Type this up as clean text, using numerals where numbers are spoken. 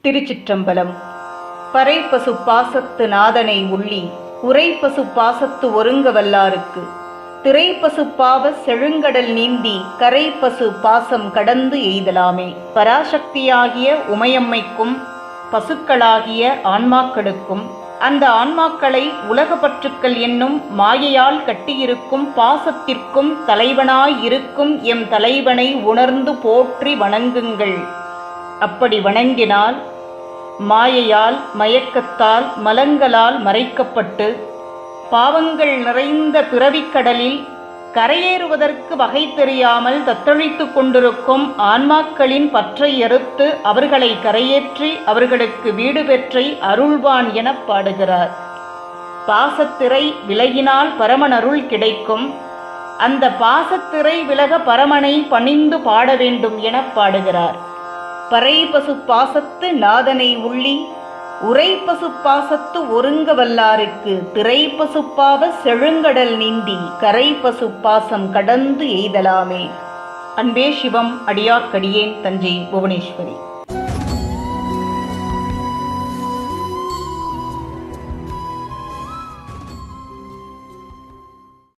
திருச்சிற்றம்பலம். பறைப்பசு பாசத்து நாதனை உள்ளி உரைப்பசு பாசத்து ஒருங்க வல்லாருக்கு திரைப்பசு பாவ செழுங்கடல் நீந்தி கரைப்பசு பாசம் கடந்து எய்தலாமே. பராசக்தியாகிய உமையம்மைக்கும் பசுக்களாகிய ஆன்மாக்களுக்கும் அந்த ஆன்மாக்களை உலகப்பற்றுக்கள் என்னும் மாயையால் கட்டியிருக்கும் பாசத்திற்கும் தலைவனாயிருக்கும் எம் தலைவனை உணர்ந்து போற்றி வணங்குங்கள். அப்படி வணங்கினால் மாயையால் மயக்கத்தால் மலங்களால் மறைக்கப்பட்டு பாவங்கள் நிறைந்த பிறவிக்கடலில் கரையேறுவதற்கு வகை தெரியாமல் தத்தளித்து கொண்டிருக்கும் ஆன்மாக்களின் பற்றை அறுத்து அவர்களை கரையேற்றி அவர்களுக்கு வீடு பெற்றை அருள்வான் என பாடுகிறார். பாசத்திரை விலகினால் பரமன் அருள் கிடைக்கும். அந்த பாசத்திரை விலக பரமனை பணிந்து பாட வேண்டும் என பாடுகிறார். பறைப்பசு பாசத்து நாதனை உள்ளி உரைப்பசு பாசத்து ஒருங்க வல்லாருக்கு திரைப்பசு பாவ செழுங்கடல் நீந்தி கரைப்பசு பாசம் கடந்து எய்தலாமே. அன்பே சிவம். அடியார்க்கடியேன். தஞ்சை புவனேஸ்வரி.